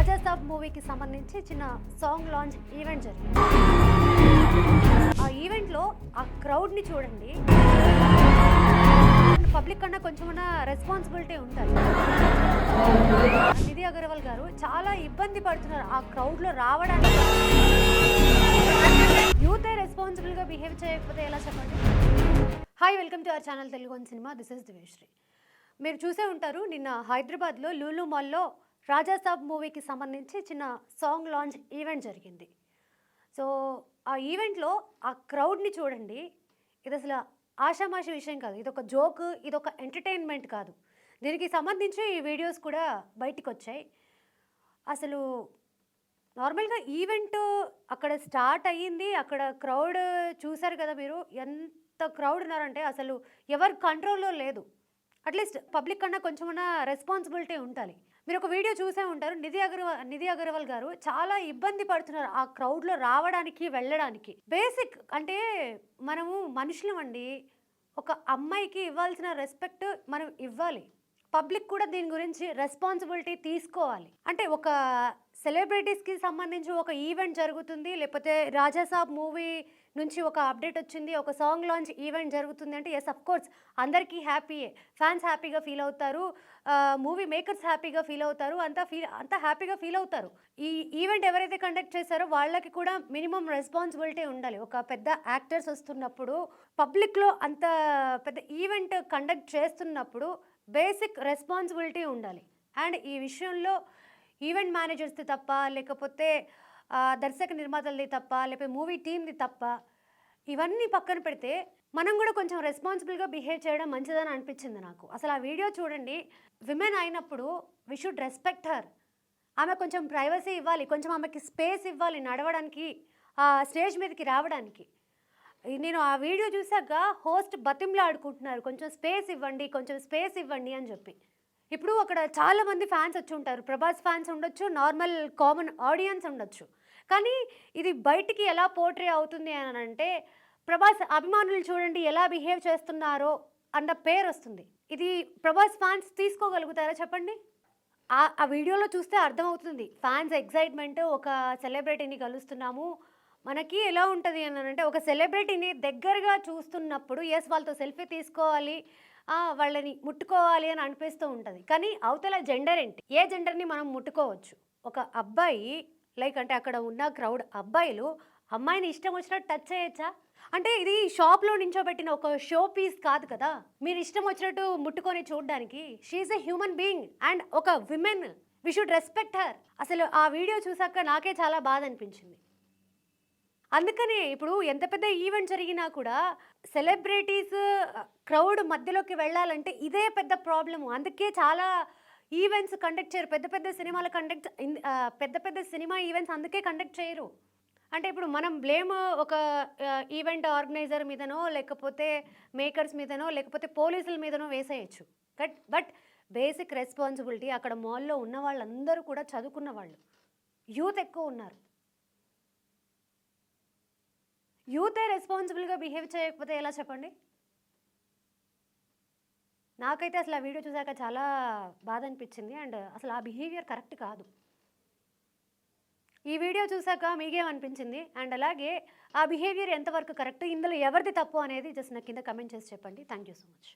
రాజాసాబ్ మూవీకి సంబంధించి చిన్న సాంగ్ లాంచ్ ఈవెంట్ జరిగింది. ఆ ఈవెంట్లో ఆ క్రౌడ్ని చూడండి. పబ్లిక్ కన్నా కొంచెమన్నా రెస్పాన్సిబిలిటీ ఉంటుంది. నిధి అగర్వాల్ గారు చాలా ఇబ్బంది పడుతున్నారు ఆ క్రౌడ్లో రావడానికి. యూతే రెస్పాన్సిబుల్గా బిహేవ్ చేయకపోతే ఎలా చెప్పండి? Hi, welcome to our channel Telugu one cinema. This is Diveshri. మీరు చూసే ఉంటారు, నిన్న హైదరాబాద్లో లూలు మాల్లో రాజాసాబ్ మూవీకి సంబంధించి చిన్న సాంగ్ లాంచ్ ఈవెంట్ జరిగింది. సో ఆ ఈవెంట్లో ఆ క్రౌడ్ని చూడండి. ఇది అసలు ఆషామాషి విషయం కాదు. ఇదొక జోక్, ఇదొక ఎంటర్టైన్మెంట్ కాదు. దీనికి సంబంధించి ఈ వీడియోస్ కూడా బయటికి వచ్చాయి. అసలు నార్మల్గా ఈవెంట్ అక్కడ స్టార్ట్ అయ్యింది, అక్కడ క్రౌడ్ చూశారు కదా మీరు. ఎంత క్రౌడ్ ఉన్నారంటే అసలు ఎవరి కంట్రోల్లో లేదు. అట్లీస్ట్ పబ్లిక్ కన్నా కొంచెమన్నా రెస్పాన్సిబిలిటీ ఉండాలి. మీరు ఒక వీడియో చూసే ఉంటారు, నిధి అగర్వాల్ గారు చాలా ఇబ్బంది పడుతున్నారు ఆ క్రౌడ్లో రావడానికి వెళ్ళడానికి. బేసిక్ అంటే మనము మనుషులం అండి. ఒక అమ్మాయికి ఇవ్వాల్సిన రెస్పెక్ట్ మనం ఇవ్వాలి. పబ్లిక్ కూడా దీని గురించి రెస్పాన్సిబిలిటీ తీసుకోవాలి. అంటే ఒక సెలబ్రిటీస్కి సంబంధించి ఒక ఈవెంట్ జరుగుతుంది, లేకపోతే రాజాసాబ్ మూవీ నుంచి ఒక అప్డేట్ వచ్చింది, ఒక సాంగ్ లాంచ్ ఈవెంట్ జరుగుతుంది అంటే ఎస్, అఫ్ కోర్స్ అందరికీ హ్యాపీయే. ఫ్యాన్స్ హ్యాపీగా ఫీల్ అవుతారు, మూవీ మేకర్స్ హ్యాపీగా ఫీల్ అవుతారు, అంతా హ్యాపీగా ఫీల్ అవుతారు. ఈ ఈవెంట్ ఎవరైతే కండక్ట్ చేశారో వాళ్ళకి కూడా మినిమం రెస్పాన్సిబిలిటీ ఉండాలి. ఒక పెద్ద యాక్టర్స్ వస్తున్నప్పుడు, పబ్లిక్లో అంత పెద్ద ఈవెంట్ కండక్ట్ చేస్తున్నప్పుడు బేసిక్ రెస్పాన్సిబిలిటీ ఉండాలి. అండ్ ఈ విషయంలో ఈవెంట్ మేనేజర్స్ది తప్ప, లేకపోతే దర్శక నిర్మాతలది తప్ప, లేకపోతే మూవీ టీమ్ది తప్ప, ఇవన్నీ పక్కన పెడితే మనం కూడా కొంచెం రెస్పాన్సిబుల్గా బిహేవ్ చేయడం మంచిదని అనిపించింది నాకు. అసలు ఆ వీడియో చూడండి. విమెన్ అయినప్పుడు వి షుడ్ రెస్పెక్ట్ హర్. ఆమె కొంచెం ప్రైవసీ ఇవ్వాలి, కొంచెం ఆమెకి స్పేస్ ఇవ్వాలి నడవడానికి, ఆ స్టేజ్ మీదకి రావడానికి. నేను ఆ వీడియో చూసాక హోస్ట్ బతింలాడుకుంటున్నారు, కొంచెం స్పేస్ ఇవ్వండి, కొంచెం స్పేస్ ఇవ్వండి అని చెప్పి. ఇప్పుడు అక్కడ చాలామంది ఫ్యాన్స్ వచ్చి ఉంటారు. ప్రభాస్ ఫ్యాన్స్ ఉండొచ్చు, నార్మల్ కామన్ ఆడియన్స్ ఉండొచ్చు. కానీ ఇది బయటికి ఎలా పోర్ట్రే అవుతుంది అని అంటే, ప్రభాస్ అభిమానులు చూడండి ఎలా బిహేవ్ చేస్తున్నారో అన్న పేరు వస్తుంది. ఇది ప్రభాస్ ఫ్యాన్స్ తీసుకోగలుగుతారా చెప్పండి? ఆ వీడియోలో చూస్తే అర్థమవుతుంది ఫ్యాన్స్ ఎగ్జైట్మెంట్. ఒక సెలబ్రిటీని కలుస్తున్నాము, మనకి ఎలా ఉంటుంది అని అంటే, ఒక సెలబ్రిటీని దగ్గరగా చూస్తున్నప్పుడు ఎస్ వాళ్ళతో సెల్ఫీ తీసుకోవాలి, వాళ్ళని ముట్టుకోవాలి అని అనిపిస్తూ ఉంటుంది. కానీ అవతల జెండర్ ఏంటి? ఏ జెండర్ని మనం ముట్టుకోవచ్చు. ఒక అబ్బాయి లైక్ అంటే అక్కడ ఉన్న క్రౌడ్ అబ్బాయిలు అమ్మాయిని ఇష్టం వచ్చినట్టు టచ్ చేయొచ్చా? అంటే ఇది షాప్లో నించోబెట్టిన ఒక షో పీస్ కాదు కదా, మీరు ఇష్టం వచ్చినట్టు ముట్టుకొని చూడడానికి. She's a human being and ఒక women. We should respect her. అసలు ఆ వీడియో చూసాక నాకే చాలా బాధ అనిపించింది. అందుకనే ఇప్పుడు ఎంత పెద్ద ఈవెంట్ జరిగినా కూడా సెలబ్రిటీస్ క్రౌడ్ మధ్యలోకి వెళ్ళాలంటే ఇదే పెద్ద ప్రాబ్లము. అందుకే చాలా ఈవెంట్స్ కండక్ట్ చేయరు. పెద్ద పెద్ద సినిమా ఈవెంట్స్ అందుకే కండక్ట్ చేయరు. అంటే ఇప్పుడు మనం బ్లేమ్ ఒక ఈవెంట్ ఆర్గనైజర్ మీదనో, లేకపోతే మేకర్స్ మీదనో, లేకపోతే పోలీసుల మీదనో వేసేయచ్చు. బట్ బేసిక్ రెస్పాన్సిబిలిటీ అక్కడ మాల్లో ఉన్న వాళ్ళందరూ కూడా చదువుకున్న వాళ్ళు, యూత్ ఎక్కువ ఉన్నారు. యూతే రెస్పాన్సిబుల్గా బిహేవ్ చేయకపోతే ఎలా చెప్పండి? నాకైతే అసలు ఆ వీడియో చూసాక చాలా బాధ అనిపించింది. అండ్ అసలు ఆ బిహేవియర్ కరెక్ట్ కాదు. ఈ వీడియో చూసాక మీకేమనిపించింది? అండ్ అలాగే ఆ బిహేవియర్ ఎంతవరకు కరెక్ట్, ఇందులో ఎవరిది తప్పు అనేది జస్ట్ నాకు కింద కమెంట్ చేసి చెప్పండి. Thank you so much.